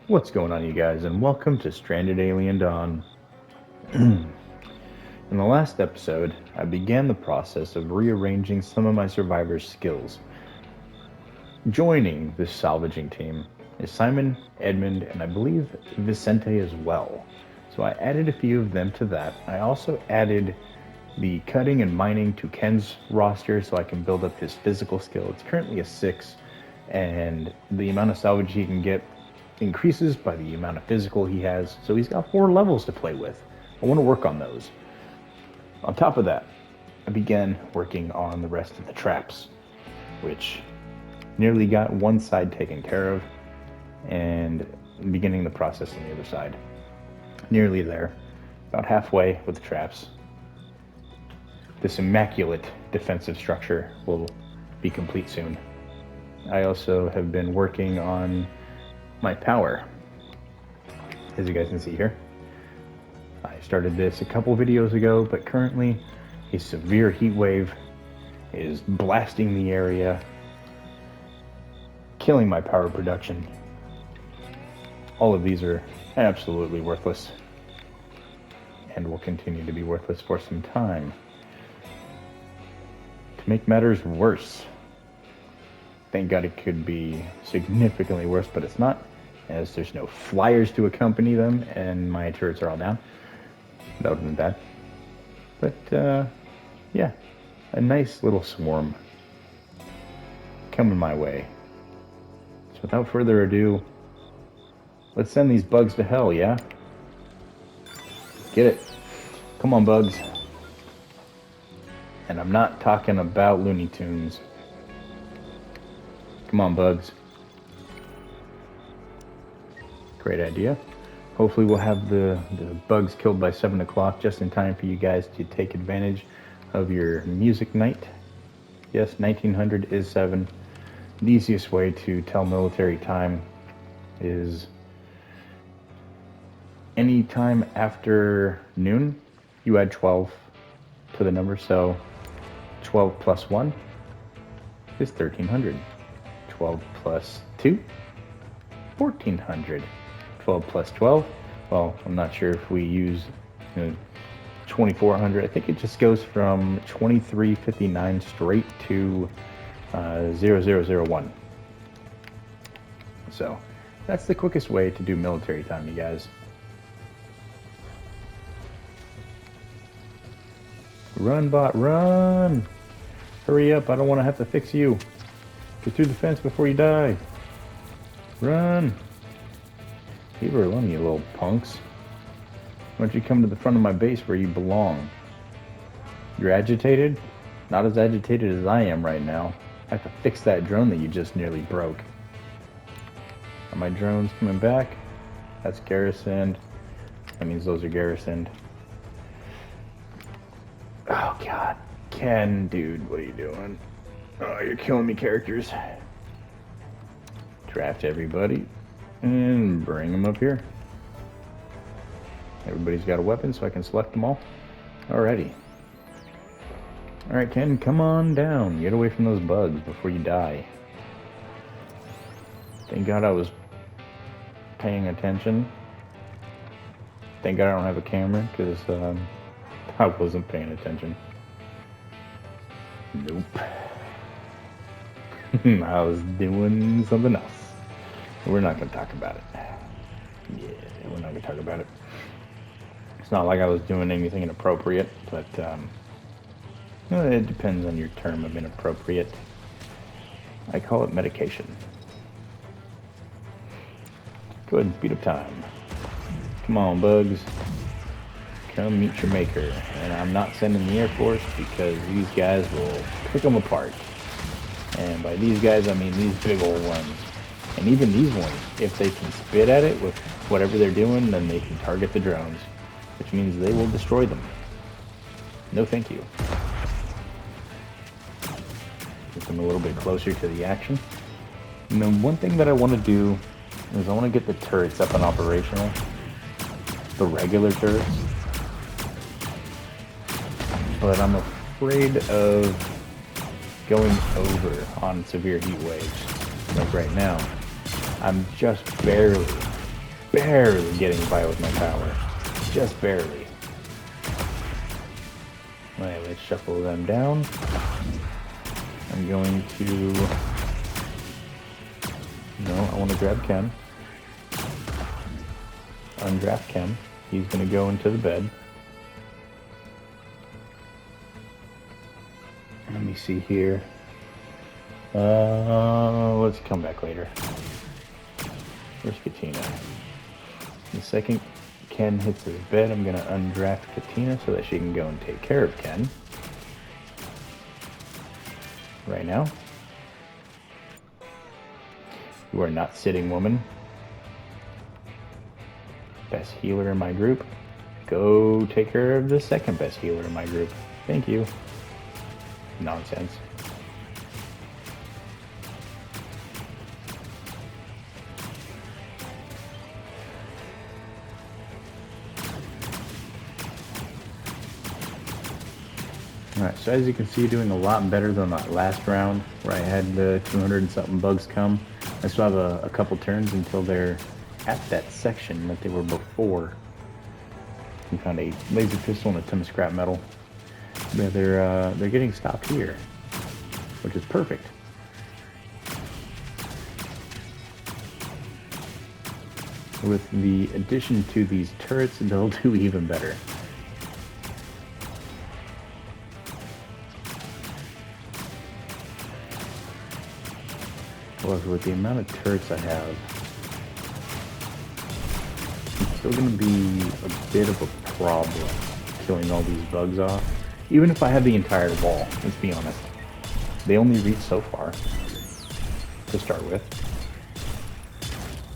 What's going on, you guys, and welcome to Stranded Alien Dawn. In the last episode, I began the process of rearranging some of my survivors' skills. Joining this salvaging team is Simon, Edmund, and I believe Vicente as well. So I added a few of them to that. I also added the cutting and mining to Ken's roster so I can build up his physical skill. It's currently a 6, and the amount of salvage he can get increases by the amount of physical he has, so he's got 4 levels to play with. I want to work on those. On top of that, I began working on the rest of the traps, which nearly got one side taken care of, and beginning the process on the other side. Nearly there, about halfway with the traps. This immaculate defensive structure will be complete soon. I also have been working on my power, as you guys can see here. I started this a couple videos ago, but currently a severe heat wave is blasting the area, killing my power production. All of these are absolutely worthless and will continue to be worthless for some time. To make matters worse, thank God it could be significantly worse, but it's not, as there's no flyers to accompany them, and my turrets are all down. That would have been bad. But, yeah, a nice little swarm coming my way. So without further ado, let's send these bugs to hell, yeah? Get it. Come on, bugs. And I'm not talking about Looney Tunes. Come on, bugs. Great idea. Hopefully we'll have the bugs killed by 7 o'clock, just in time for you guys to take advantage of your music night. Yes, 1900 is 7. The easiest way to tell military time is any time after noon, you add 12 to the number, so 12 plus 1 is 1300. 12 plus 2, 1400. 12 plus 12, well, I'm not sure if we use 2400. I think it just goes from 2359 straight to 0001. So that's the quickest way to do military time, you guys. Run, bot, run! Hurry up, I don't want to have to fix you. Get through the fence before you die. Run! Leave her alone, you little punks. Why don't you come to the front of my base where you belong? You're agitated? Not as agitated as I am right now. I have to fix that drone that you just nearly broke. Are my drones coming back? That's garrisoned. That means those are garrisoned. Oh god. Ken, dude, what are you doing? Oh, you're killing me, characters. Draft everybody and bring them up here. Everybody's got a weapon, so I can select them all. Alrighty. Alright, Ken, come on down. Get away from those bugs before you die. Thank God I was paying attention. Thank God I don't have a camera, because I wasn't paying attention. Nope. I was doing something else. We're not going to talk about it. Yeah, we're not going to talk about it. It's not like I was doing anything inappropriate, but it depends on your term of inappropriate. I call it medication. Go ahead and speed up time. Come on, bugs. Come meet your maker. And I'm not sending the Air Force because these guys will pick them apart. And by these guys, I mean these big old ones. And even these ones, if they can spit at it with whatever they're doing, then they can target the drones, which means they will destroy them. No thank you. Get them a little bit closer to the action. And then one thing that I want to do is I want to get the turrets up and operational. The regular turrets. But I'm afraid of going over on severe heat waves. Like right now, I'm just barely barely getting by with my power. Just barely. Alright, let's shuffle them down. I'm going to... No, I want to grab Ken. Undraft Ken. He's going to go into the bed. Let me see here. Let's come back later. Where's Katina? The second Ken hits his bed, I'm going to undraft Katina so that she can go and take care of Ken. Right now. You are not sitting, woman. Best healer in my group. Go take care of the second best healer in my group. Thank you. Nonsense. Alright, so as you can see, doing a lot better than that last round where I had the 200 and something bugs come. I still have a couple turns until they're at that section that they were before. We found a laser pistol and a ton of scrap metal. But they're getting stopped here, which is perfect. With the addition to these turrets, they'll do even better. However, with the amount of turrets I have, it's still going to be a bit of a problem killing all these bugs off. Even if I have the entire wall, let's be honest. They only reach so far to start with.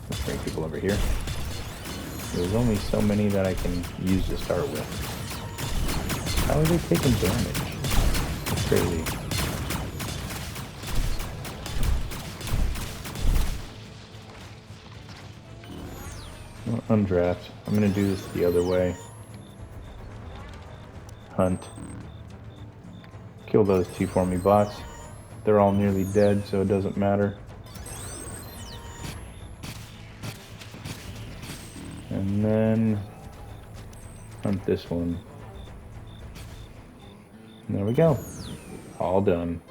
Let's bring people over here. There's only so many that I can use to start with. How are they taking damage? It's crazy. Undraft. I'm gonna do this the other way. Hunt. Kill those two for me, bots. They're all nearly dead, so it doesn't matter. And then hunt this one. And there we go. All done.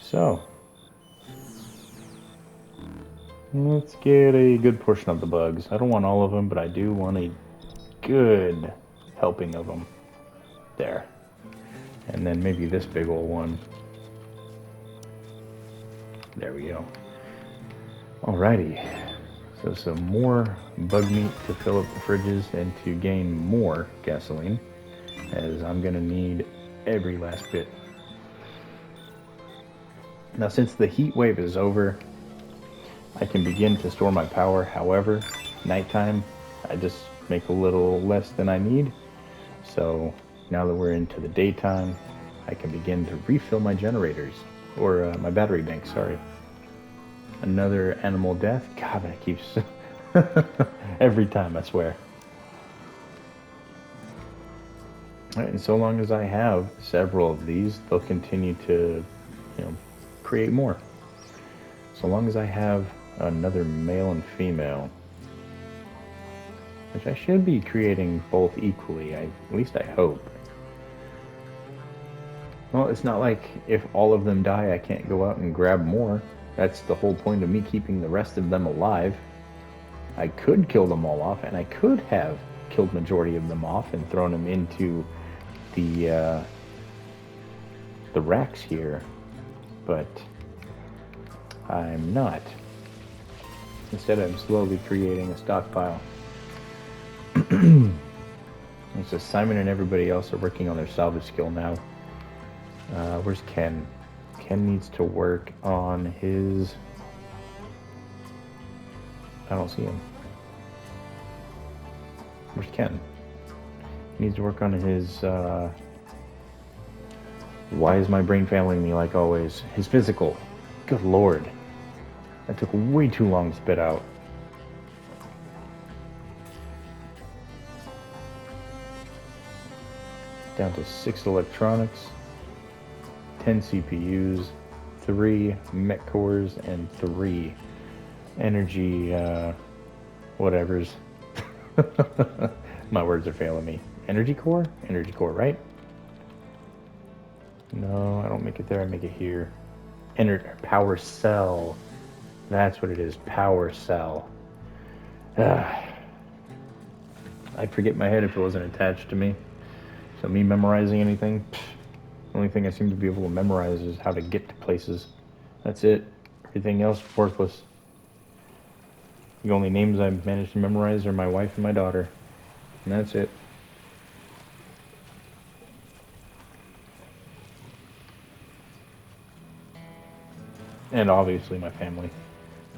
So let's get a good portion of the bugs. I don't want all of them, but I do want a good helping of them. There. And then maybe this big old one. There we go. Alrighty. So some more bug meat to fill up the fridges and to gain more gasoline, as I'm going to need every last bit. Now since the heat wave is over, I can begin to store my power. However, nighttime, I just make a little less than I need. So now that we're into the daytime, I can begin to refill my generators, or my battery bank, sorry. Another animal death? God, that keeps... every time, I swear. All right, and so long as I have several of these, they'll continue to, create more. So long as I have another male and female, which I should be creating both equally, at least I hope. Well, it's not like if all of them die, I can't go out and grab more. That's the whole point of me keeping the rest of them alive. I could kill them all off, and I could have killed majority of them off and thrown them into the racks here, but I'm not. Instead, I'm slowly creating a stockpile. So Simon and everybody else are working on their salvage skill now. Where's Ken? Ken needs to work on his... I don't see him. Where's Ken? He needs to work on his... Why is my brain failing me like always? His physical. Good lord. That took way too long to spit out. Down to 6 electronics, 10 CPUs, 3 mech cores, and 3 energy, Whatevers. My words are failing me. Energy core? Energy core, right? No, I don't make it there. I make it here. Power cell. That's what it is. Power cell. I'd forget my head if it wasn't attached to me. So me memorizing anything, the only thing I seem to be able to memorize is how to get to places. That's it. Everything else, worthless. The only names I've managed to memorize are my wife and my daughter. And that's it. And obviously my family.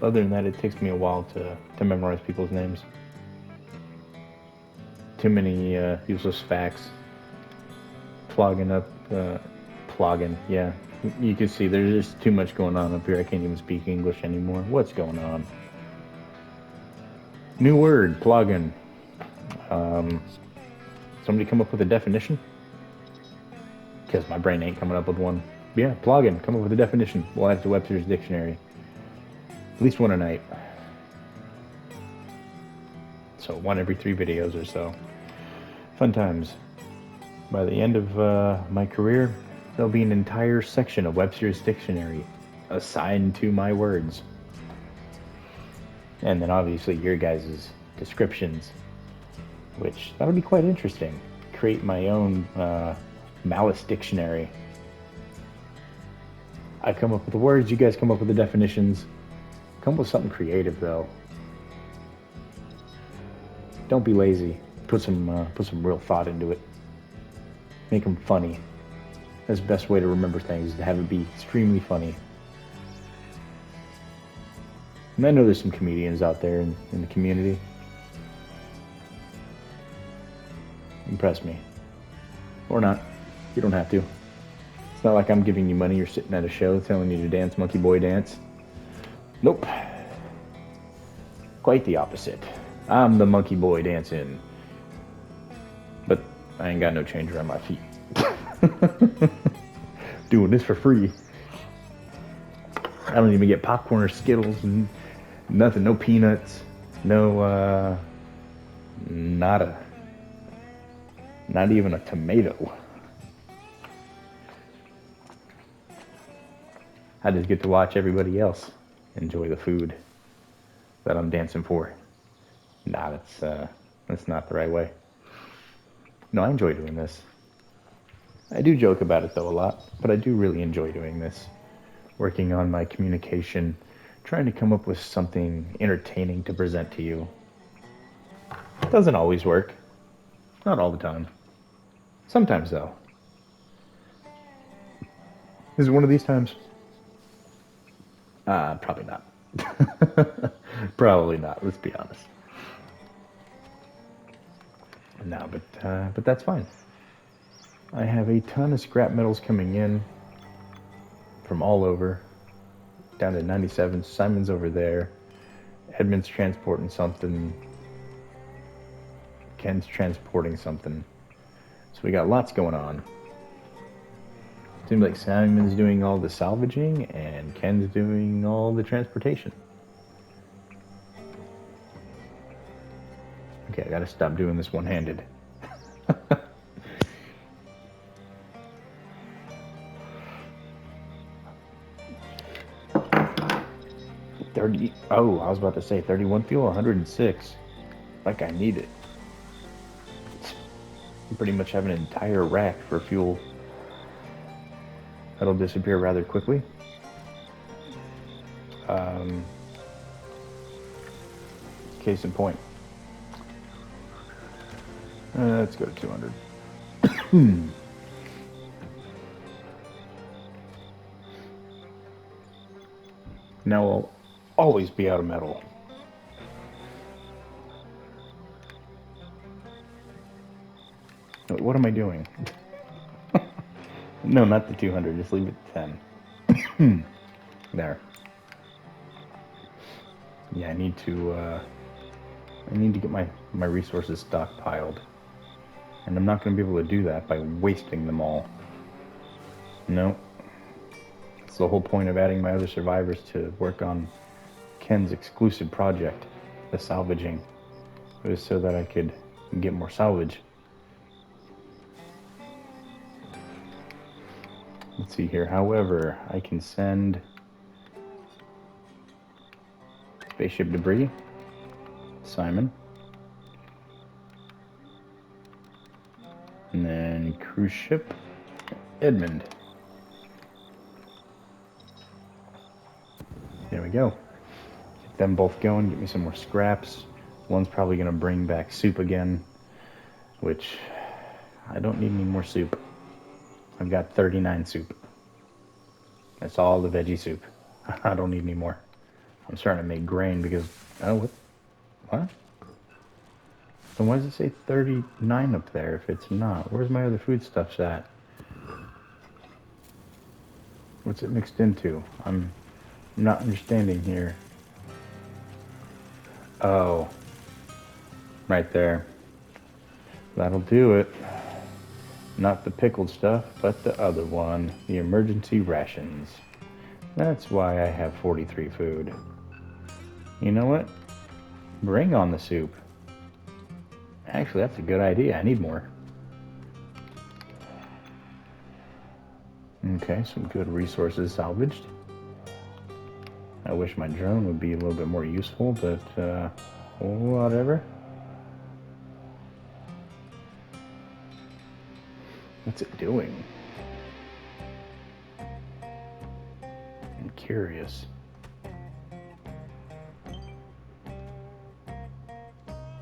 Other than that, it takes me a while to memorize people's names. Too many useless facts. Plogging, yeah. You can see there's just too much going on up here. I can't even speak English anymore. What's going on? New word, plugin. Somebody come up with a definition? Because my brain ain't coming up with one. Yeah, plugin, come up with a definition. We'll add it to Webster's dictionary. At least one a night. So one every 3 videos or so. Fun times. By the end of my career, there'll be an entire section of Webster's dictionary assigned to my words. And then obviously your guys' descriptions, which that'll be quite interesting. Create my own malice dictionary. I come up with the words, you guys come up with the definitions. Come up with something creative though. Don't be lazy. Put some real thought into it. Make them funny. That's the best way to remember things, is to have it be extremely funny. And I know there's some comedians out there in the community. Impress me. Or not. You don't have to. It's not like I'm giving you money or sitting at a show telling you to dance Monkey Boy dance. Nope. Quite the opposite. I'm the Monkey Boy dancing. But I ain't got no change around my feet. Doing this for free. I don't even get popcorn or Skittles and nothing. No peanuts. No, nada. Not even a tomato. I just get to watch everybody else enjoy the food that I'm dancing for. Nah, that's not the right way. No, I enjoy doing this. I do joke about it though a lot, but I do really enjoy doing this. Working on my communication, trying to come up with something entertaining to present to you. It doesn't always work. Not all the time. Sometimes though. Is it one of these times? Probably not. Probably not, let's be honest. No, but that's fine. I have a ton of scrap metals coming in from all over. Down to 97. Simon's over there. Edmund's transporting something. Ken's transporting something. So we got lots going on. Seems like Simon's doing all the salvaging and Ken's doing all the transportation. Okay, I gotta stop doing this one-handed. 30. Oh, I was about to say 31 fuel, 106. Like I need it. You pretty much have an entire rack for fuel. That'll disappear rather quickly. Case in point. Let's go to 200. Now I'll always be out of metal. Wait, what am I doing? No, not the 200. Just leave it at 10. There. Yeah, I need to get my resources stockpiled. And I'm not going to be able to do that by wasting them all. No. That's the whole point of adding my other survivors to work on Ken's exclusive project, the salvaging. It was so that I could get more salvage. Let's see here. However, I can send spaceship debris, Simon. And then cruise ship, Edmund. There we go. Get them both going, get me some more scraps. One's probably going to bring back soup again, which I don't need any more soup. I've got 39 soup. That's all the veggie soup. I don't need any more. I'm starting to make grain because... Oh, what? Then why does it say 39 up there if it's not? Where's my other foodstuffs at? What's it mixed into? I'm not understanding here. Oh. Right there. That'll do it. Not the pickled stuff, but the other one. The emergency rations. That's why I have 43 food. You know what? Bring on the soup. Actually, that's a good idea. I need more. Okay, some good resources salvaged. I wish my drone would be a little bit more useful, but whatever. What's it doing? I'm curious.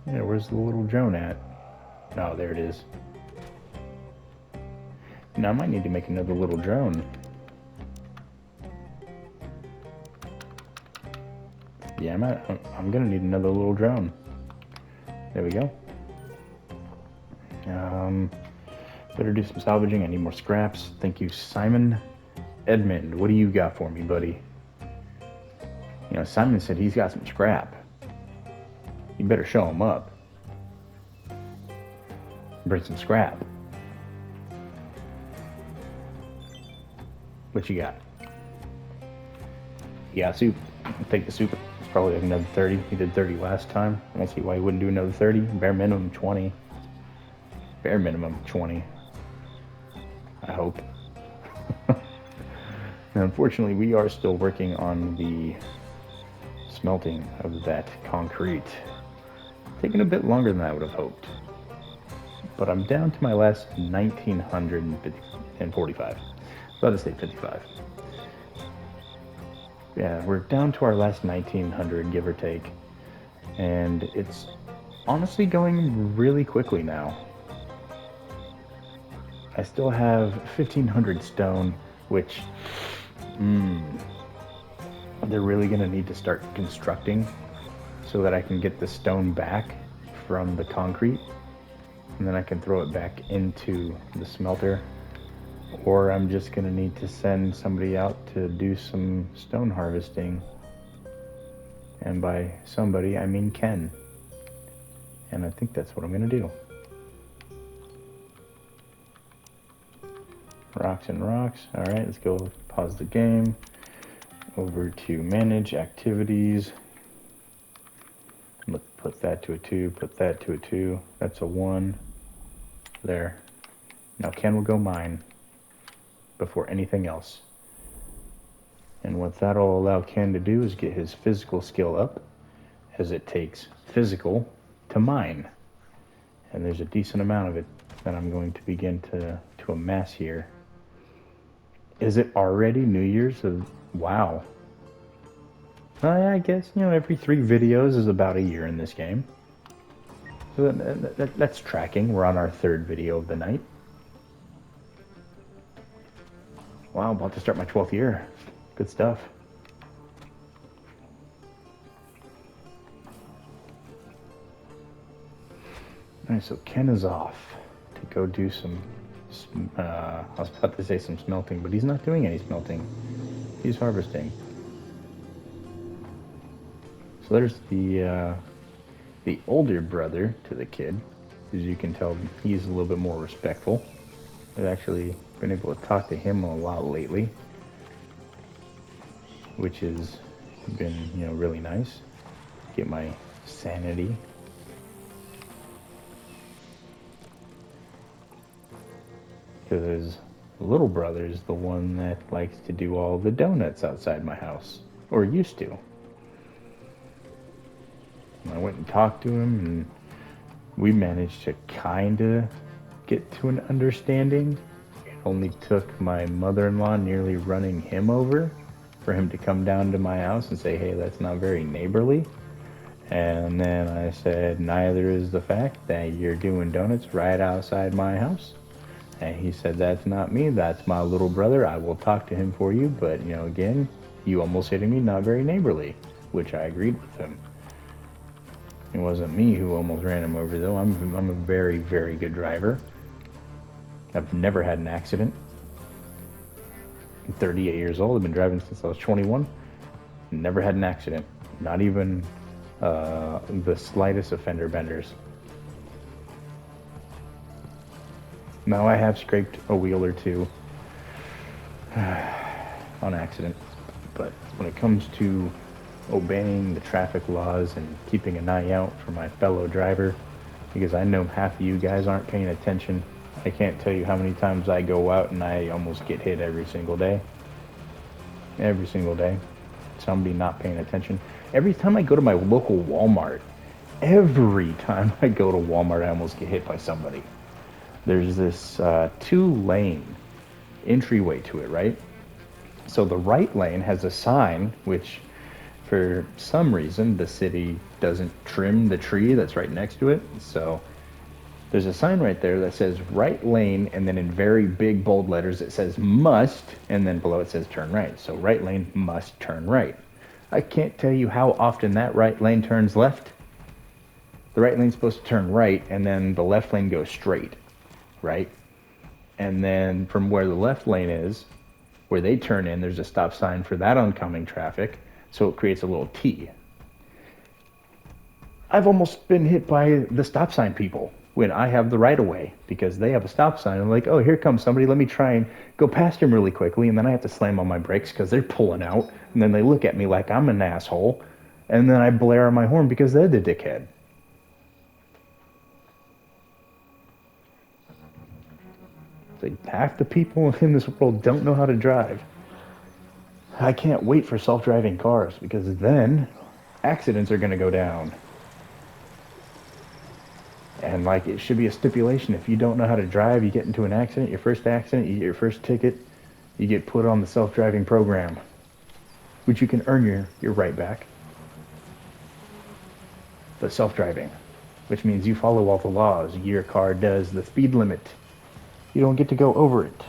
Yeah, where's the little drone at? Oh, there it is. Now I might need to make another little drone. Yeah, I'm gonna need another little drone. There we go. Better do some salvaging. I need more scraps. Thank you, Simon. Edmund, what do you got for me, buddy? You know, Simon said he's got some scrap. You better show him up. Bring some scrap. What you got? You got soup. I'll take the soup. It's probably like another 30. He did 30 last time. I don't see why he wouldn't do another 30. Bare minimum 20. Bare minimum 20. I hope. Now, unfortunately, we are still working on the smelting of that concrete. Taking a bit longer than I would have hoped. But I'm down to my last 1945. Let us say 55. Yeah, we're down to our last 1900, give or take. And it's honestly going really quickly now. I still have 1500 stone, which they're really going to need to start constructing so that I can get the stone back from the concrete, and then I can throw it back into the smelter. Or I'm just going to need to send somebody out to do some stone harvesting. And by somebody, I mean Ken. And I think that's what I'm going to do. Rocks and rocks. Alright, let's go pause the game. Over to manage activities. Look, put that to a 2, put that to a 2. That's a 1. There. Now Ken will go mine before anything else. And what that'll allow Ken to do is get his physical skill up, as it takes physical to mine. And there's a decent amount of it that I'm going to begin to amass here. Is it already New Year's? Wow. I guess, you know, every 3 videos is about a year in this game. So that's tracking. We're on our 3rd video of the night. Wow, about to start my 12th year. Good stuff. Alright, so Ken is off to go do some I was about to say some smelting, but he's not doing any smelting. He's harvesting. So there's the older brother to the kid. As you can tell, he's a little bit more respectful. I've actually been able to talk to him a lot lately, which has been, you know, really nice. Get my sanity. because his little brother is the one that likes to do all the donuts outside my house, or used to. And I went and talked to him, and we managed to kind of get to an understanding. It only took my mother-in-law nearly running him over for him to come down to my house and say, hey, that's not very neighborly. And then I said, neither is the fact that you're doing donuts right outside my house. And he said, that's not me, that's my little brother. I will talk to him for you, but again, you almost hitting me, not very neighborly, which I agreed with him. It wasn't me who almost ran him over, though. I'm a very, very good driver. I've never had an accident. I'm 38 years old. I've been driving since I was 21. Never had an accident. Not even the slightest offender benders. Now I have scraped a wheel or two on accident, but when it comes to obeying the traffic laws and keeping an eye out for my fellow driver, because I know half of you guys aren't paying attention. I can't tell you how many times I go out and I almost get hit every single day. Every single day. Somebody not paying attention. Every time I go to my local Walmart, every time I go to Walmart, I almost get hit by somebody. There's this 2-lane entryway to it, right? So the right lane has a sign, which for some reason the city doesn't trim the tree that's right next to it. So there's a sign right there that says right lane, and then in very big bold letters it says must, and then below it says turn right. So right lane must turn right. I can't tell you how often that right lane turns left. The right lane's supposed to turn right, and then the left lane goes straight, right? And then from where the left lane is, where they turn in, there's a stop sign for that oncoming traffic, so it creates a little T. I've almost been hit by the stop sign people when I have the right of way, because they have a stop sign. I'm like, oh, here comes somebody, let me try and go past him really quickly, and then I have to slam on my brakes because they're pulling out, and then they look at me like I'm an asshole, and then I blare on my horn because they're the dickhead. It's like half the people in this world don't know how to drive. I can't wait for self-driving cars, because then accidents are going to go down. And like, it should be a stipulation, if you don't know how to drive, you get into an accident, your first accident, you get your first ticket, you get put on the self-driving program, which you can earn your right back. But self-driving, which means you follow all the laws. Your car does the speed limit. You don't get to go over it.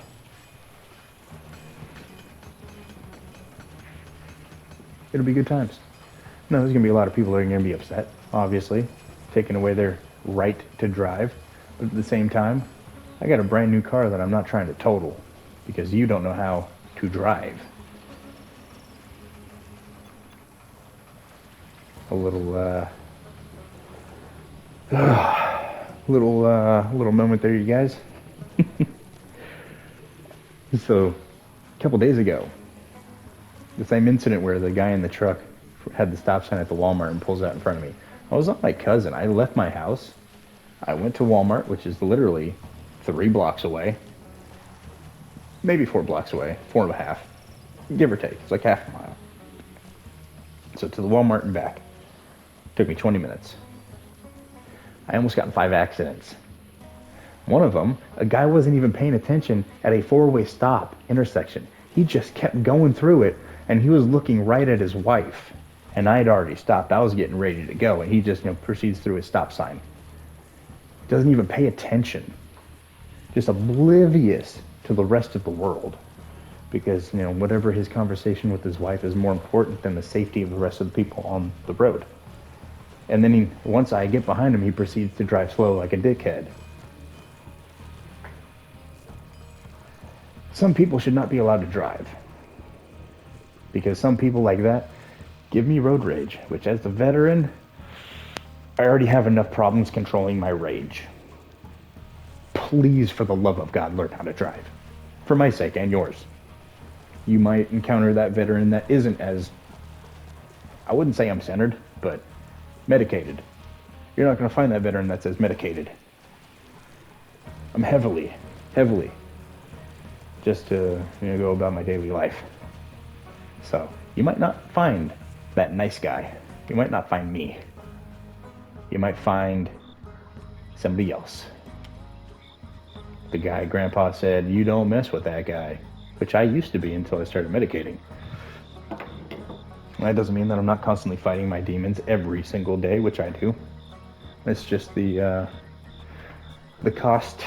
It'll be good times. No, there's going to be a lot of people that are going to be upset, obviously, taking away their right to drive. But at the same time, I got a brand new car that I'm not trying to total because you don't know how to drive. A little little moment there, you guys. So a couple days ago, the same incident where the guy in the truck had the stop sign at the Walmart and pulls out in front of me. I was on my cousin. I left my house. I went to Walmart, which is literally 3 blocks away. Maybe 4 blocks away. 4.5. Give or take. It's like half a mile. So to the Walmart and back. Took me 20 minutes. I almost got in 5 accidents. One of them, a guy wasn't even paying attention at a 4-way stop intersection. He just kept going through it, and he was looking right at his wife. And I'd already stopped. I was getting ready to go, and he just proceeds through his stop sign. Doesn't even pay attention. Just oblivious to the rest of the world. Because, whatever his conversation with his wife is more important than the safety of the rest of the people on the road. And then once I get behind him, he proceeds to drive slow like a dickhead. Some people should not be allowed to drive. Because some people like that give me road rage, which as a veteran, I already have enough problems controlling my rage. Please, for the love of God, learn how to drive. For my sake and yours. You might encounter that veteran that isn't as, I wouldn't say I'm centered, but medicated. You're not going to find that veteran that's as medicated. I'm heavily just to go about my daily life. So you might not find that nice guy. You might not find me. You might find somebody else. The guy Grandpa said, you don't mess with that guy, which I used to be until I started medicating. That doesn't mean that I'm not constantly fighting my demons every single day, which I do. It's just the cost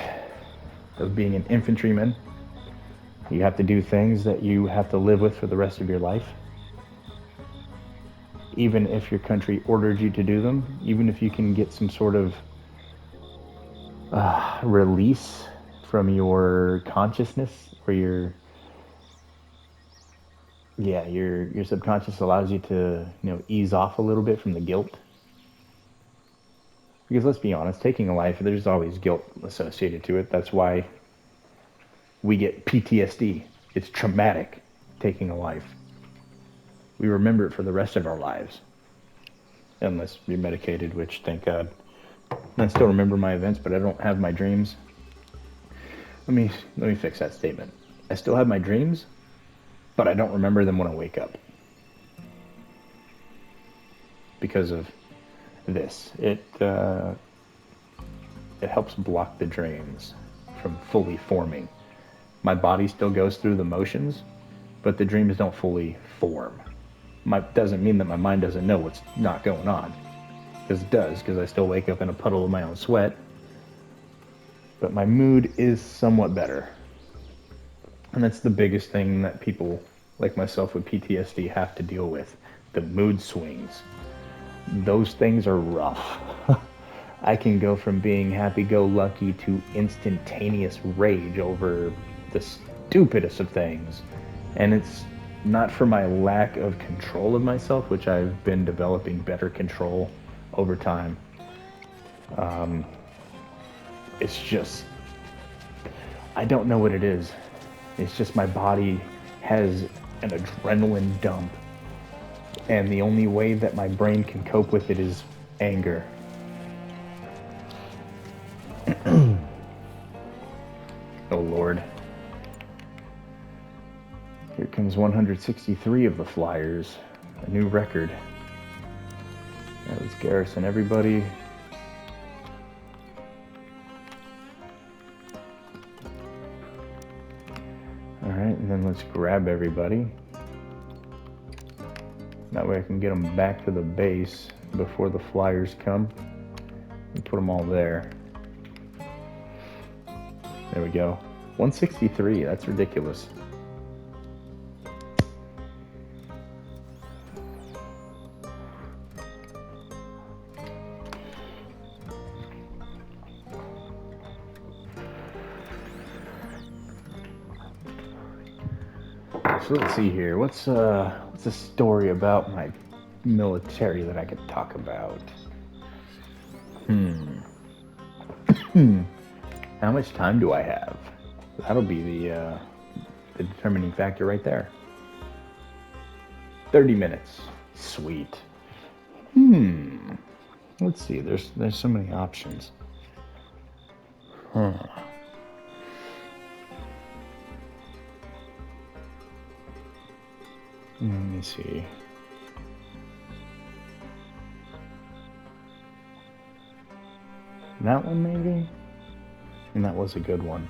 of being an infantryman. You have to do things that you have to live with for the rest of your life. Even if your country ordered you to do them, even if you can get some sort of release from your consciousness, or your subconscious allows you to ease off a little bit from the guilt. Because let's be honest, taking a life, there's always guilt associated to it. That's why we get PTSD. It's traumatic, taking a life. We remember it for the rest of our lives. Unless you're medicated, which, thank God. I still remember my events, but I don't have my dreams. Let me fix that statement. I still have my dreams, but I don't remember them when I wake up. Because of this. It helps block the dreams from fully forming. My body still goes through the motions, but the dreams don't fully form. Doesn't mean that my mind doesn't know what's not going on. Because it does, because I still wake up in a puddle of my own sweat. But my mood is somewhat better. And that's the biggest thing that people like myself with PTSD have to deal with. The mood swings. Those things are rough. I can go from being happy-go-lucky to instantaneous rage over the stupidest of things. And it's not for my lack of control of myself, which I've been developing better control over time. It's just, I don't know what it is. It's just my body has an adrenaline dump. And the only way that my brain can cope with it is anger. Oh Lord. Here comes 163 of the Flyers. A new record. That was garrison everybody. Alright, and then let's grab everybody. That way I can get them back to the base before the Flyers come. And put them all there. There we go. 163, that's ridiculous. So let's see here. What's a story about my military that I could talk about? How much time do I have? That'll be the determining factor right there. 30 minutes. Sweet. Let's see. There's so many options. Let me see. That one maybe? And that was a good one.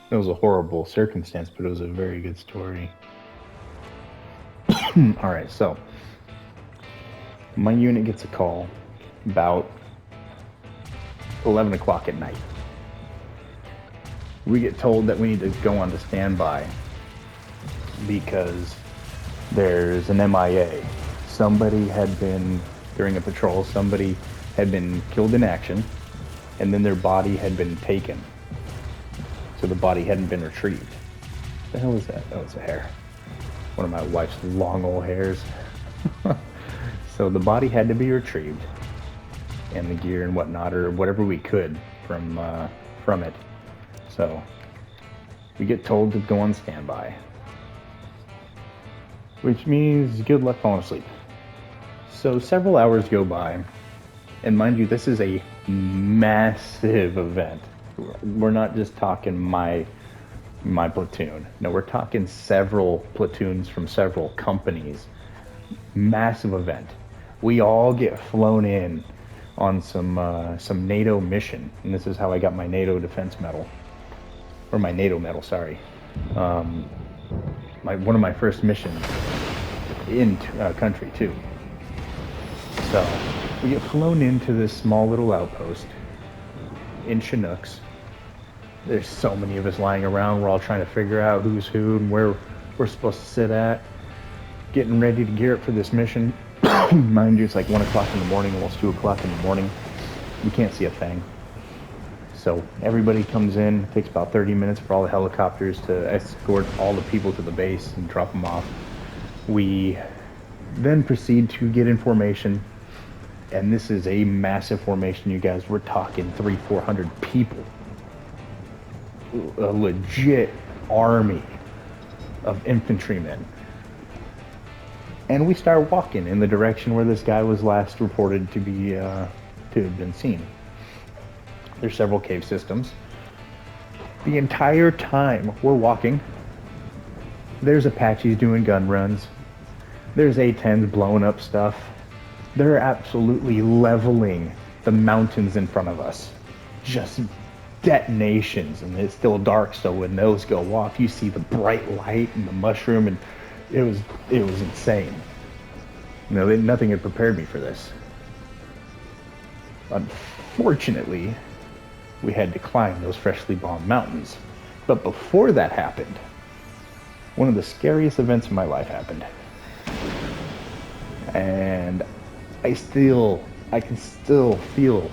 It was a horrible circumstance, but it was a very good story. Alright, so my unit gets a call about 11 o'clock at night. We get told that we need to go on to standby because there's an MIA. Somebody had been, during a patrol, somebody had been killed in action, and then their body had been taken. So the body hadn't been retrieved. What the hell is that? Oh, it's a hair. One of my wife's long old hairs. So the body had to be retrieved, and the gear and whatnot, or whatever we could from it. So we get told to go on standby, which means good luck falling asleep. So several hours go by, and mind you, this is a massive event. We're not just talking my platoon. No, we're talking several platoons from several companies. Massive event. We all get flown in on some NATO mission, and this is how I got my NATO defense medal, or my NATO medal. Sorry, one of my first missions in country too. So we get flown into this small little outpost in Chinooks. There's so many of us lying around. We're all trying to figure out who's who and where we're supposed to sit at. Getting ready to gear up for this mission. Mind you, it's like 1 o'clock in the morning, almost 2 o'clock in the morning. We can't see a thing. So everybody comes in. It takes about 30 minutes for all the helicopters to escort all the people to the base and drop them off. We then proceed to get in formation. And this is a massive formation, you guys. We're talking 300-400 people. A legit army of infantrymen. And we start walking in the direction where this guy was last reported to have been seen. There's several cave systems. The entire time we're walking, there's Apaches doing gun runs. There's A-10s blowing up stuff. They're absolutely leveling the mountains in front of us. Just detonations, and it's still dark, so when those go off, you see the bright light and the mushroom, and it was insane. You know, nothing had prepared me for this. Unfortunately, we had to climb those freshly bombed mountains. But before that happened, one of the scariest events of my life happened. And I can still feel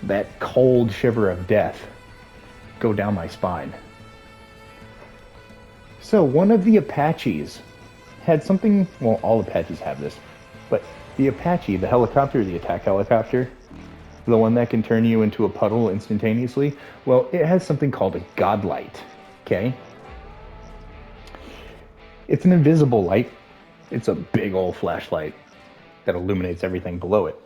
that cold shiver of death go down my spine. So one of the Apaches had something, well, all Apaches have this, but the Apache, the helicopter, the attack helicopter, the one that can turn you into a puddle instantaneously, well, it has something called a God light, okay? It's an invisible light. It's a big old flashlight that illuminates everything below it.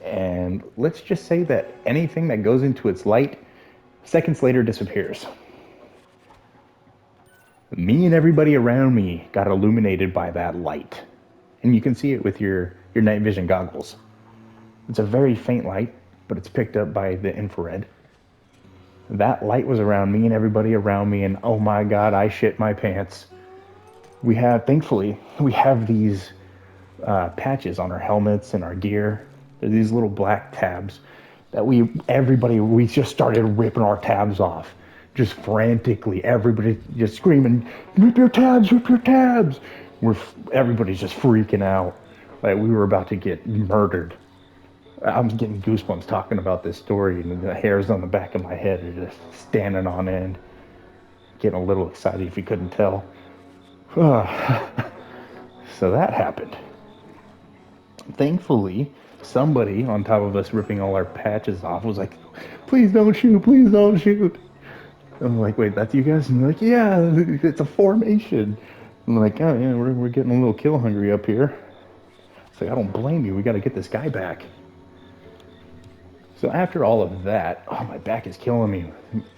And let's just say that anything that goes into its light, seconds later disappears. Me and everybody around me got illuminated by that light. And you can see it with your night vision goggles. It's a very faint light, but it's picked up by the infrared. That light was around me and everybody around me, and oh my God, I shit my pants. Thankfully, we have these patches on our helmets and our gear. They're these little black tabs that we just started ripping our tabs off. Just frantically, everybody just screaming, rip your tabs, rip your tabs. Everybody's just freaking out. Like we were about to get murdered. I'm getting goosebumps talking about this story, and the hairs on the back of my head are just standing on end. Getting a little excited if you couldn't tell. So that happened. Thankfully, somebody on top of us ripping all our patches off was like, please don't shoot, please don't shoot. I'm like, wait, that's you guys? And they're like, yeah, it's a formation. I'm like, oh yeah, we're getting a little kill hungry up here. It's like, I don't blame you, we gotta get this guy back. So after all of that, oh, my back is killing me.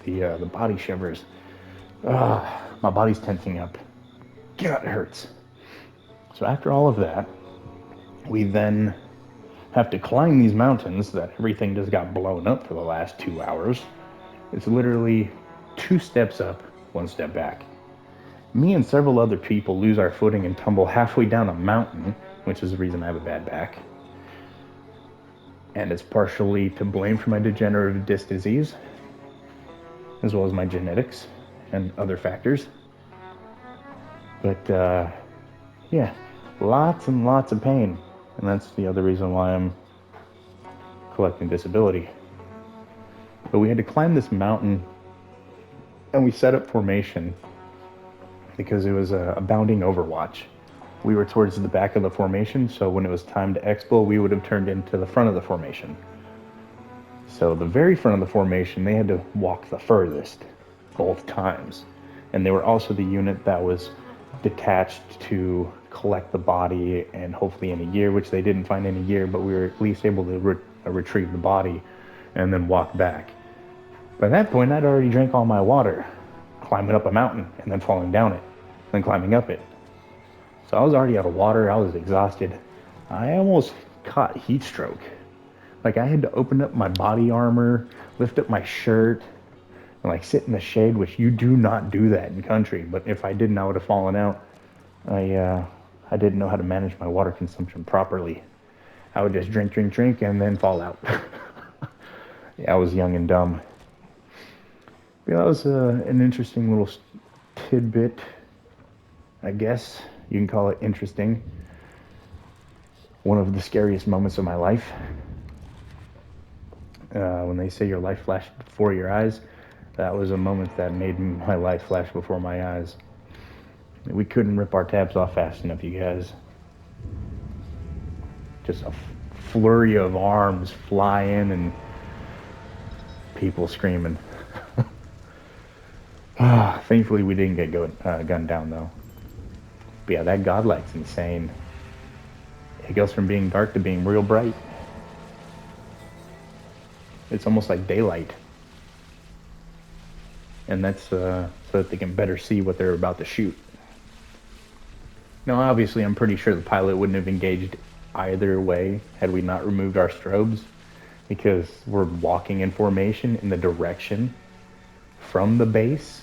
The body shivers. My body's tensing up. God, it hurts. So after all of that, we then have to climb these mountains that everything just got blown up for the last 2 hours. It's literally 2 steps up, 1 step back. Me and several other people lose our footing and tumble halfway down a mountain, which is the reason I have a bad back. And it's partially to blame for my degenerative disc disease, as well as my genetics and other factors. But yeah, lots and lots of pain. And that's the other reason why I'm collecting disability. But we had to climb this mountain, and we set up formation because it was a bounding overwatch. We were towards the back of the formation, so when it was time to expo, we would have turned into the front of the formation. So the very front of the formation, they had to walk the furthest, both times. And they were also the unit that was detached to collect the body and hopefully any gear, which they didn't find any gear, but we were at least able to retrieve the body and then walk back. By that point, I'd already drank all my water, climbing up a mountain and then falling down it, then climbing up it. So I was already out of water. I was exhausted. I almost caught heat stroke. Like I had to open up my body armor, lift up my shirt, and like sit in the shade, which you do not do that in country. But if I didn't, I would have fallen out. I didn't know how to manage my water consumption properly. I would just drink, drink, drink, and then fall out. Yeah, I was young and dumb. Yeah, that was an interesting little tidbit, I guess you can call it interesting. One of the scariest moments of my life. When they say your life flashed before your eyes, that was a moment that made my life flash before my eyes. We couldn't rip our tabs off fast enough, you guys. Just a flurry of arms flying and people screaming. Thankfully, we didn't get gunned down, though. But yeah, that godlight's insane. It goes from being dark to being real bright. It's almost like daylight. And that's so that they can better see what they're about to shoot. Now, obviously, I'm pretty sure the pilot wouldn't have engaged either way had we not removed our strobes, because we're walking in formation in the direction from the base.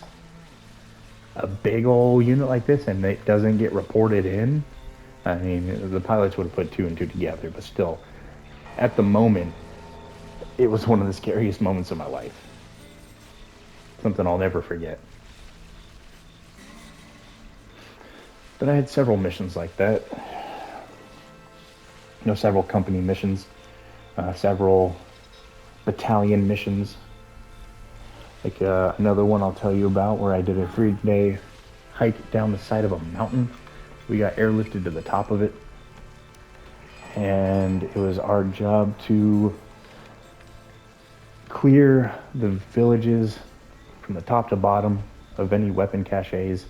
A big old unit like this, and it doesn't get reported in. I mean, the pilots would have put two and two together, but still, at the moment, it was one of the scariest moments of my life. Something I'll never forget. But I had several missions like that. Several company missions, several battalion missions. Like another one I'll tell you about where I did a 3-day hike down the side of a mountain. We got airlifted to the top of it. And it was our job to clear the villages from the top to bottom of any weapon caches,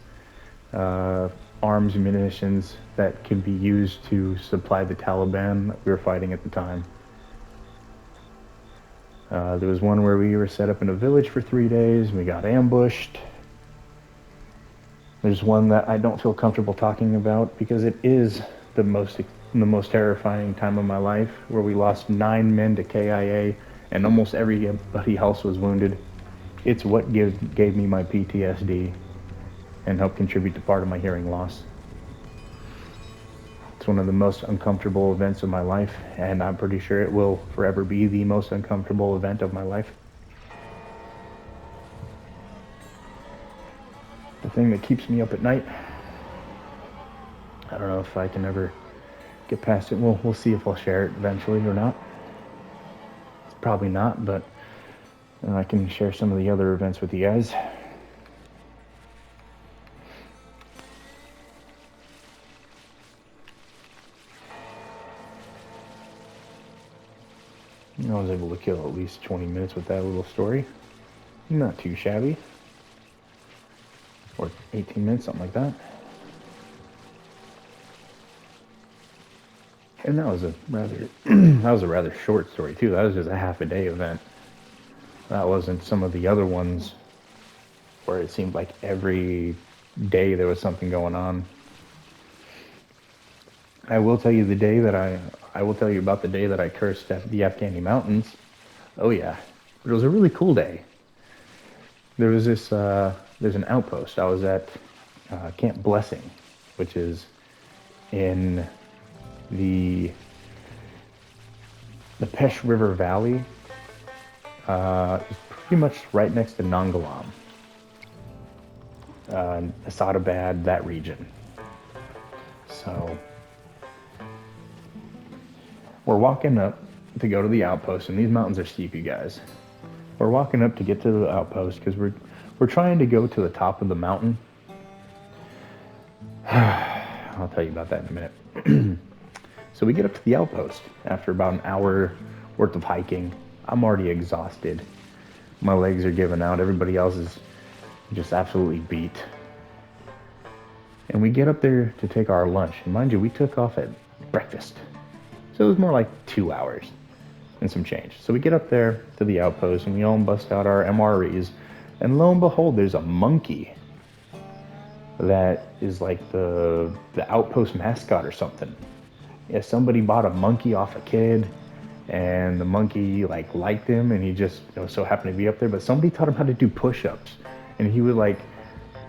arms, munitions that could be used to supply the Taliban that we were fighting at the time. There was one where we were set up in a village for 3 days and we got ambushed. There's one that I don't feel comfortable talking about because it is the most terrifying time of my life, where we lost 9 men to KIA and almost everybody else was wounded. It's what gave me my PTSD and helped contribute to part of my hearing loss. It's one of the most uncomfortable events of my life, and I'm pretty sure it will forever be the most uncomfortable event of my life. The thing that keeps me up at night. I don't know if I can ever get past it. We'll see if I'll share it eventually or not. It's probably not, but I can share some of the other events with you guys. I was able to kill at least 20 minutes with that little story. Not too shabby. Or 18 minutes, something like that. And that was a rather short story too. That was just a half a day event. That wasn't some of the other ones where it seemed like every day there was something going on. I will tell you about the day that I cursed at the Afghani mountains. Oh yeah, but it was a really cool day. There's an outpost. I was at Camp Blessing, which is in the Pesh River Valley. It's pretty much right next to Nangalam, Asadabad, that region. So we're walking up to go to the outpost, and these mountains are steep, you guys. We're walking up to get to the outpost because we're trying to go to the top of the mountain. I'll tell you about that in a minute. So we get up to the outpost after about an hour worth of hiking. I'm already exhausted. My legs are giving out. Everybody else is just absolutely beat. And we get up there to take our lunch. And mind you, we took off at breakfast. So it was more like 2 hours. and some change. So we get up there to the outpost and we all bust out our MREs, and lo and behold, there's a monkey that is like the outpost mascot or something. Yeah, somebody bought a monkey off a kid, and the monkey liked him, and he just so happened to be up there. But somebody taught him how to do push-ups, and he would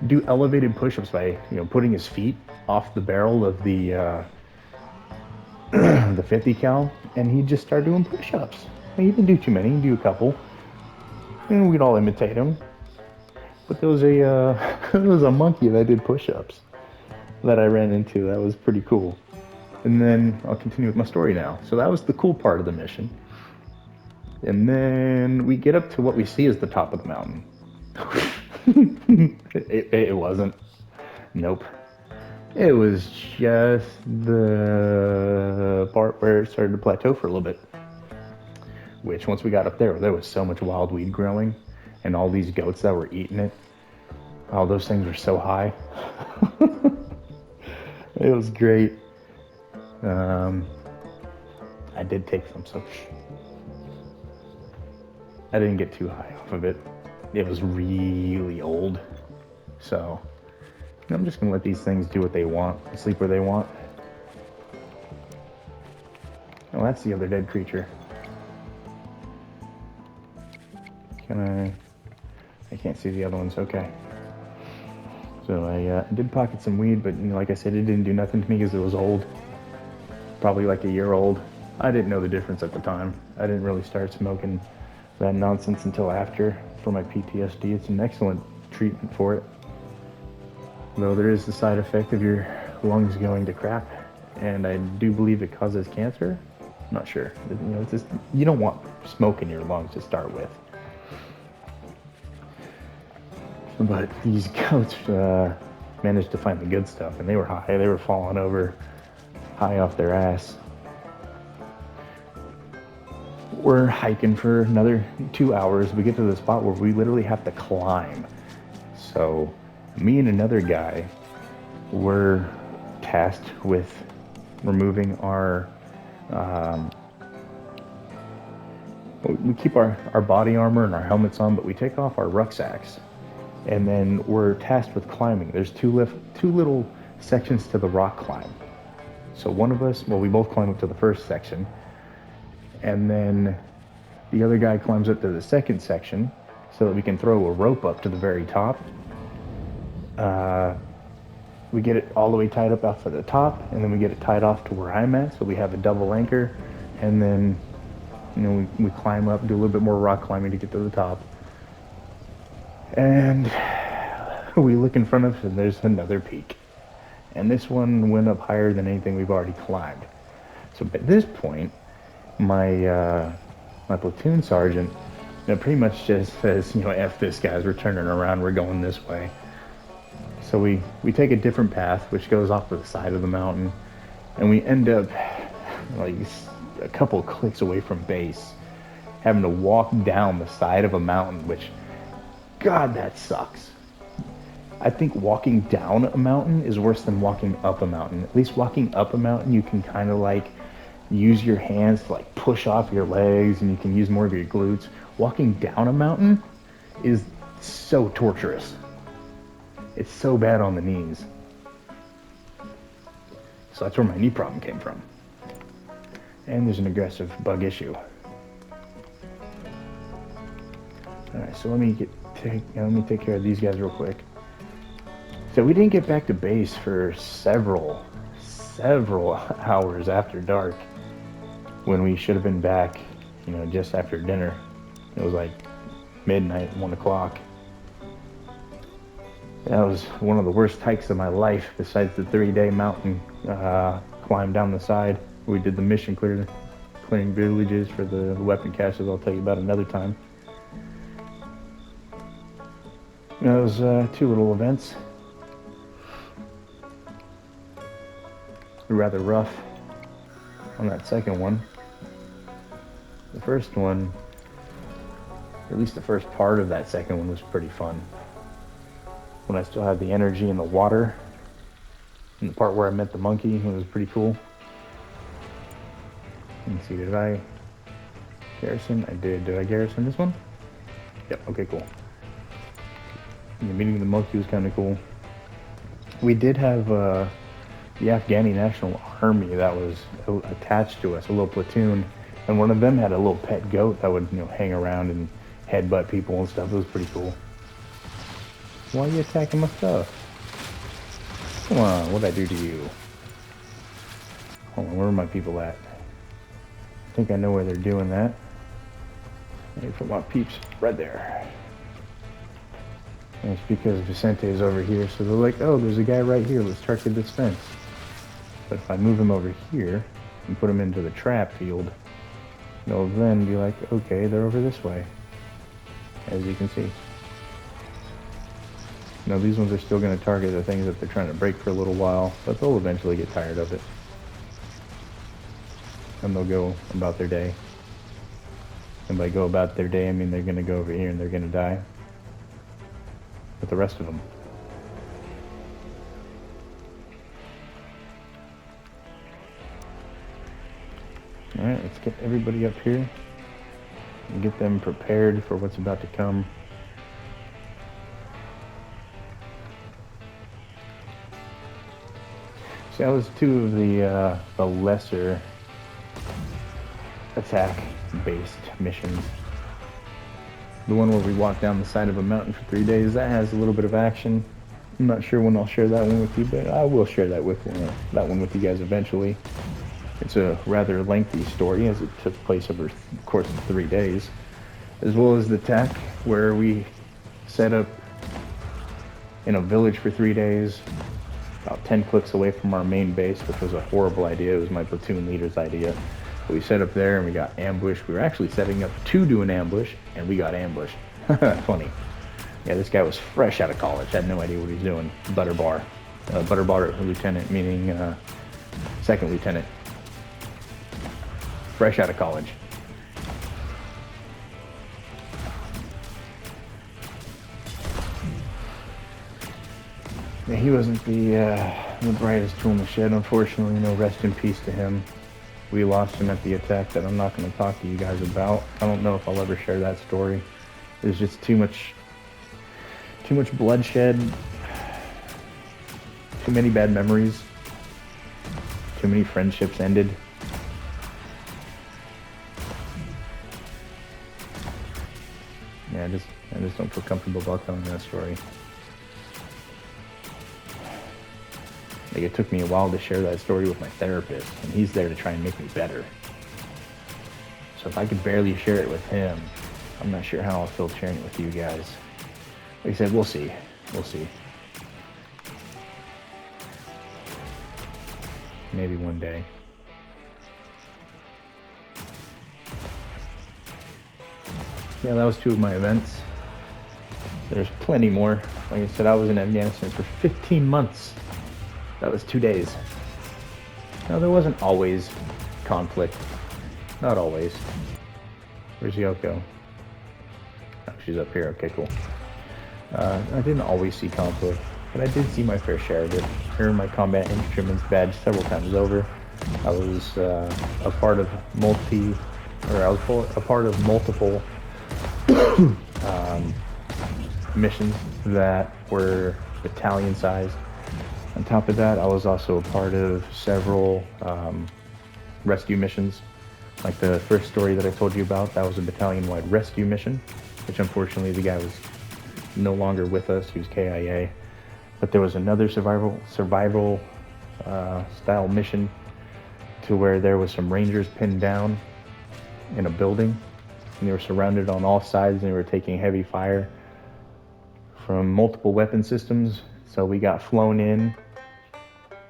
do elevated push-ups by putting his feet off the barrel of the the 50 cal, and he'd just start doing push-ups. He didn't do too many; he'd do a couple, and we'd all imitate him. But there was a there was a monkey that did push-ups that I ran into. That was pretty cool. And then I'll continue with my story now. So that was the cool part of the mission. And then we get up to what we see as the top of the mountain. It wasn't. Nope. It was just the part where it started to plateau for a little bit. Which, once we got up there was so much wild weed growing, and all these goats that were eating it. All those things were so high. It was great. I did take some I didn't get too high off of it. It was really old. So I'm just gonna let these things do what they want, sleep where they want. Oh, that's the other dead creature. I can't see the other ones. Okay. So I did pocket some weed, but like I said, it didn't do nothing to me because it was old. Probably like a year old. I didn't know the difference at the time. I didn't really start smoking that nonsense until after for my PTSD. It's an excellent treatment for it. Though there is the side effect of your lungs going to crap, and I do believe it causes cancer. I'm not sure. It's just, you don't want smoke in your lungs to start with. But these goats managed to find the good stuff, and they were high. They were falling over high off their ass. We're hiking for another 2 hours. We get to the spot where we literally have to climb. So me and another guy were tasked with removing our we keep our body armor and our helmets on, but we take off our rucksacks, and then we're tasked with climbing. There's two little sections to the rock climb. So one of us, we both climb up to the first section, and then the other guy climbs up to the second section so that we can throw a rope up to the very top. We get it all the way tied up off at the top, and then we get it tied off to where I'm at, so we have a double anchor, and then we climb up, do a little bit more rock climbing to get to the top. And we look in front of us, and there's another peak. And this one went up higher than anything we've already climbed. So at this point, my platoon sergeant pretty much just says, F this, guys, we're turning around, we're going this way. So we take a different path, which goes off to the side of the mountain, and we end up like a couple clicks away from base, having to walk down the side of a mountain, which, God, that sucks. I think walking down a mountain is worse than walking up a mountain. At least walking up a mountain, you can kind of use your hands to push off your legs, and you can use more of your glutes. Walking down a mountain is so torturous. It's so bad on the knees. So that's where my knee problem came from. And there's an aggressive bug issue. Alright, so let me take care of these guys real quick. So we didn't get back to base for several hours after dark, when we should have been back, just after dinner. It was midnight, 1 o'clock. That was one of the worst hikes of my life, besides the 3-day mountain climb down the side. We did the mission clearing villages for the weapon caches I'll tell you about another time. Those 2 little events. Rather rough on that second one. The first one, or at least the first part of that second one, was pretty fun. When I still had the energy in the water, and the part where I met the monkey, it was pretty cool. Let's see, did I Garrison, I did. Did I garrison this one? Yep, okay, cool. The meeting of the monkey was kind of cool. We did have the Afghani National Army that was attached to us, a little platoon, and one of them had a little pet goat that would, hang around and headbutt people and stuff. It was pretty cool. Why are you attacking my stuff? Come on, what'd I do to you? Hold on, where are my people at? I think I know where they're doing that. Maybe for my peeps, right there. And it's because Vicente is over here, so they're like, oh, there's a guy right here, let's target this fence. But if I move him over here and put him into the trap field, they'll then be like, okay, they're over this way, as you can see. Now these ones are still going to target the things that they're trying to break for a little while, but they'll eventually get tired of it. And they'll go about their day. And by go about their day, I mean they're going to go over here and they're going to die with the rest of them. Alright, let's get everybody up here and get them prepared for what's about to come. So that was two of the lesser attack-based missions. The one where we walk down the side of a mountain for 3 days, that has a little bit of action. I'm not sure when I'll share that one with you, but I will share that one with you guys eventually. It's a rather lengthy story as it took place over the course of 3 days, as well as the attack where we set up in a village for 3 days, about 10 clicks away from our main base, which was a horrible idea. It was my platoon leader's idea. But we set up there and we got ambushed. We were actually setting up to do an ambush, and we got ambushed. Funny. Yeah, this guy was fresh out of college. Had no idea what he was doing. Butterbar. Butterbar lieutenant, meaning second lieutenant. Fresh out of college. Yeah, he wasn't the brightest tool in the shed, unfortunately. No rest in peace to him. We lost him at the attack that I'm not going to talk to you guys about. I don't know if I'll ever share that story. There's just too much bloodshed, too many bad memories, too many friendships ended. Yeah, I just don't feel comfortable about telling that story. Like, it took me a while to share that story with my therapist, and he's there to try and make me better. So if I could barely share it with him, I'm not sure how I'll feel sharing it with you guys. Like I said, we'll see. We'll see. Maybe one day. Yeah, that was 2 of my events. There's plenty more. Like I said, I was in Afghanistan for 15 months. That was 2 days. Now, there wasn't always conflict. Not always. Where's Yoko? Oh, she's up here. Okay, cool. I didn't always see conflict, but I did see my fair share of it. I earned my combat instruments badge several times over. I was a part of multiple missions that were battalion sized. On top of that, I was also a part of several rescue missions. Like the first story that I told you about, that was a battalion-wide rescue mission, which unfortunately the guy was no longer with us. He was KIA. But there was another survival style mission to where there was some Rangers pinned down in a building, and they were surrounded on all sides, and they were taking heavy fire from multiple weapon systems. So we got flown in.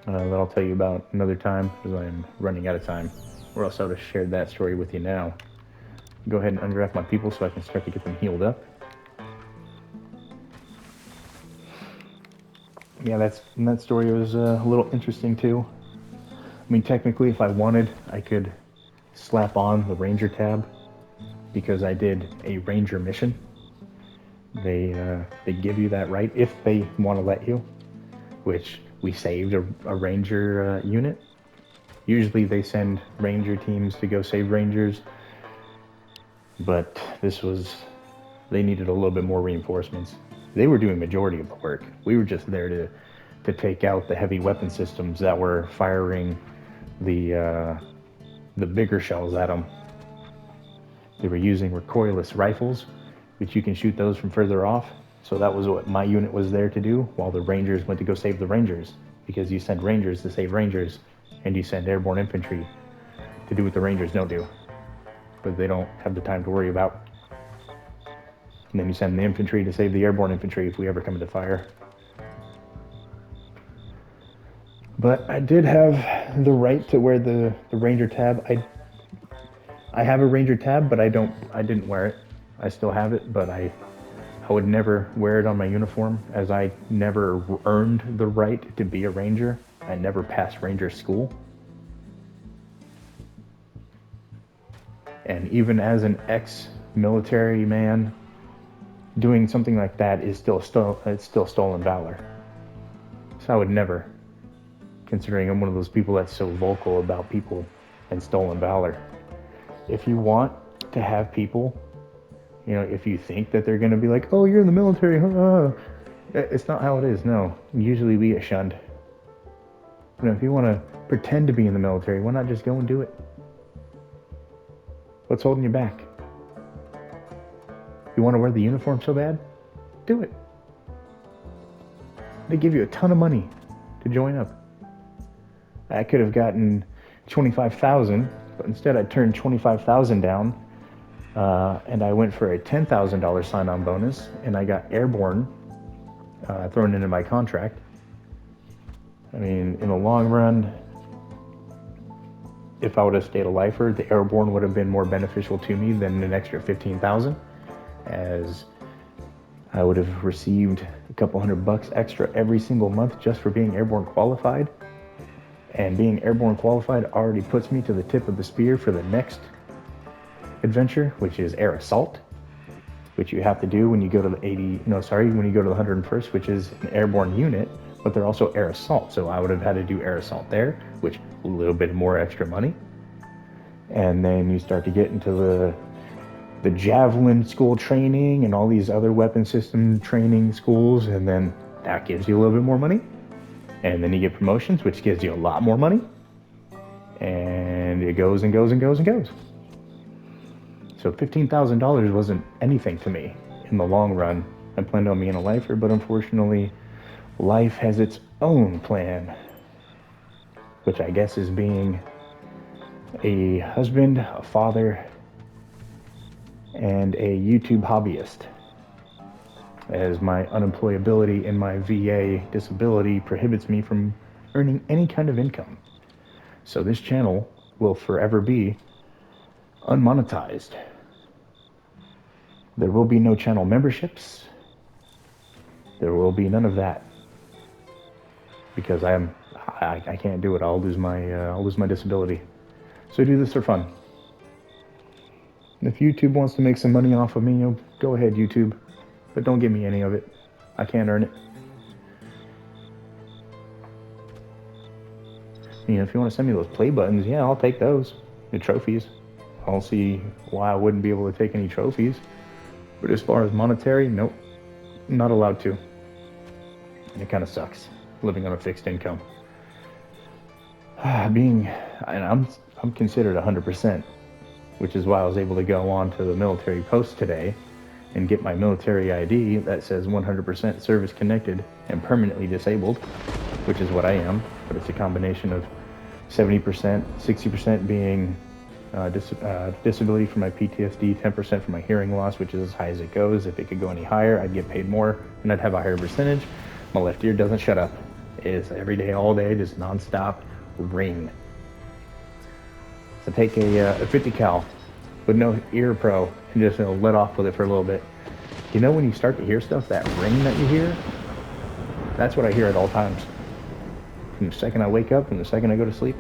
That I'll tell you about another time, because I'm running out of time. Or else I would have shared that story with you now. Go ahead and undraft my people so I can start to get them healed up. Yeah, that story was a little interesting too. I mean, technically, if I wanted, I could slap on the Ranger tab, because I did a Ranger mission. They give you that right if they want to let you, which we saved a Ranger unit. Usually they send Ranger teams to go save Rangers. but they needed a little bit more reinforcements. They were doing majority of the work. We were just there to take out the heavy weapon systems that were firing the bigger shells at them. They were using recoilless rifles, which you can shoot those from further off. So that was what my unit was there to do, while the Rangers went to go save the Rangers. Because you send Rangers to save Rangers, and you send airborne infantry to do what the Rangers don't do. But they don't have the time to worry about. And then you send the infantry to save the airborne infantry if we ever come into fire. But I did have the right to wear the Ranger tab. I have a Ranger tab, but I didn't wear it. I still have it, but I would never wear it on my uniform, as I never earned the right to be a Ranger. I never passed Ranger school. And even as an ex-military man, doing something like that is still stolen valor. So I would never, considering I'm one of those people that's so vocal about people and stolen valor. If you want to have people, if you think that they're going to be like, oh, you're in the military, it's not how it is. No, usually we get shunned. If you want to pretend to be in the military, why not just go and do it? What's holding you back? You want to wear the uniform so bad? Do it. They give you a ton of money to join up. I could have gotten $25,000, but instead I turned $25,000 down, and I went for a $10,000 sign-on bonus, and I got airborne thrown into my contract. I mean, in the long run, if I would have stayed a lifer, the airborne would have been more beneficial to me than an extra $15,000, as I would have received a couple $100 extra every single month just for being airborne qualified. And being airborne qualified already puts me to the tip of the spear for the next adventure, which is air assault, which you have to do when you go to the when you go to the 101st, which is an airborne unit, but they're also air assault. So I would have had to do air assault there, which a little bit more extra money. And then you start to get into the javelin school training and all these other weapon system training schools, and then that gives you a little bit more money. And then you get promotions, which gives you a lot more money. And it goes and goes and goes and goes. So $15,000 wasn't anything to me in the long run. I planned on being a lifer, but unfortunately, life has its own plan, which I guess is being a husband, a father, and a YouTube hobbyist, as my unemployability and my VA disability prohibits me from earning any kind of income. So this channel will forever be unmonetized. There will be no channel memberships. There will be none of that, because I can't do it. I'll lose my disability. So I do this for fun. If YouTube wants to make some money off of me, go ahead, YouTube. But don't give me any of it. I can't earn it. If you want to send me those play buttons, yeah, I'll take those. The trophies. I don't see why I wouldn't be able to take any trophies. But as far as monetary, nope. Not allowed to. And it kind of sucks, living on a fixed income. I'm considered 100%, which is why I was able to go on to the military post today and get my military ID that says 100% service connected and permanently disabled, which is what I am. But it's a combination of 70%, 60% being disability for my PTSD, 10% for my hearing loss, which is as high as it goes. If it could go any higher, I'd get paid more and I'd have a higher percentage. My left ear doesn't shut up. It's every day, all day, just nonstop ring. So take a 50 cal with no ear pro and just let off with it for a little bit. When you start to hear stuff, that ring that you hear, that's what I hear at all times. From the second I wake up, from the second I go to sleep,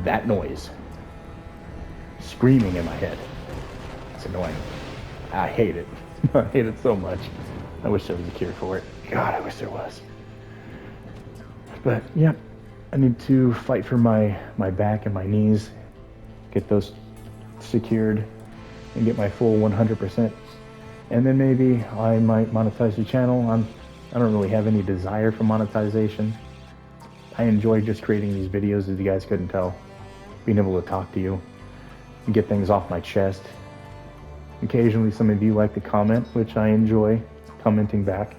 that noise screaming in my head. It's annoying. I hate it. I hate it so much. I wish there was a cure for it. God, I wish there was. But yeah, I need to fight for my back and my knees, get those secured, and get my full 100%. And then maybe I might monetize the channel. I don't really have any desire for monetization. I enjoy just creating these videos, as you guys couldn't tell. Being able to talk to you and get things off my chest. Occasionally some of you like to comment, which I enjoy commenting back.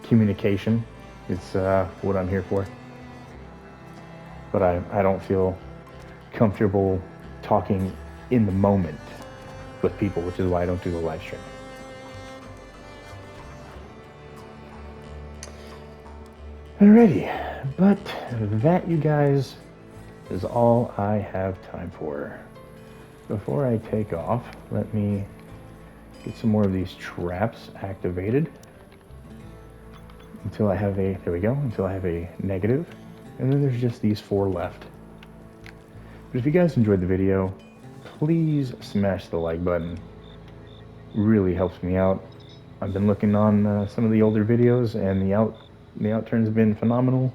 Communication is what I'm here for. But I don't feel comfortable talking in the moment with people, which is why I don't do the live stream. Alrighty, but that, you guys, is all I have time for. Before I take off, let me get some more of these traps activated until I have a, there we go, until I have a negative. And then there's just these 4 left. But if you guys enjoyed the video, please smash the like button. It really helps me out. I've been looking on some of the older videos, and the outturns have been phenomenal.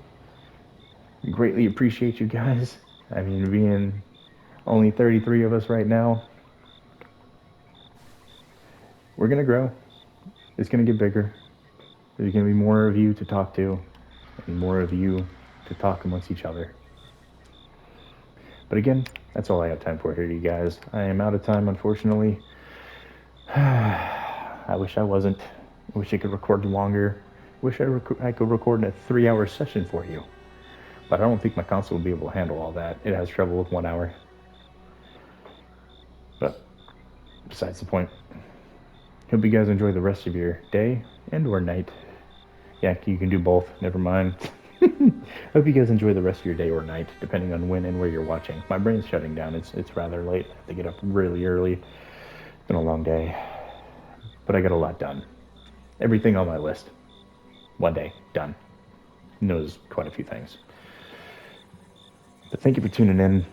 Greatly appreciate you guys. I mean, being only 33 of us right now, we're gonna grow. It's gonna get bigger. There's gonna be more of you to talk to, and more of you to talk amongst each other. But again, that's all I have time for here, you guys. I am out of time, unfortunately. I wish I wasn't. I wish I could record longer. I wish I could record a 3-hour session for you. But I don't think my console will be able to handle all that. It has trouble with 1 hour. But besides the point. Hope you guys enjoy the rest of your day and or night. Yeah, you can do both. Never mind. Hope you guys enjoy the rest of your day or night, depending on when and where you're watching. My brain's shutting down. It's rather late. I have to get up really early. It's been a long day. But I got a lot done. Everything on my list. One day, done. Knows quite a few things. But thank you for tuning in.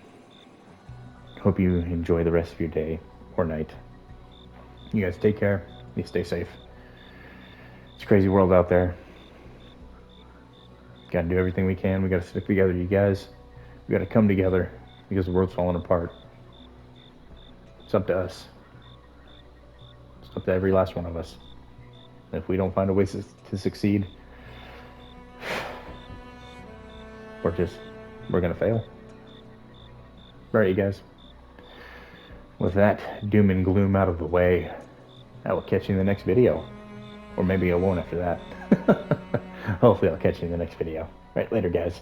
Hope you enjoy the rest of your day or night. You guys take care. You stay safe. It's a crazy world out there. Gotta do everything we can. We gotta stick together, you guys. We gotta come together because the world's falling apart. It's up to us. It's up to every last one of us. If we don't find a way to succeed, we're gonna fail. Alright, you guys. With that doom and gloom out of the way, I will catch you in the next video. Or maybe I won't after that. Hopefully I'll catch you in the next video. Right, later, guys.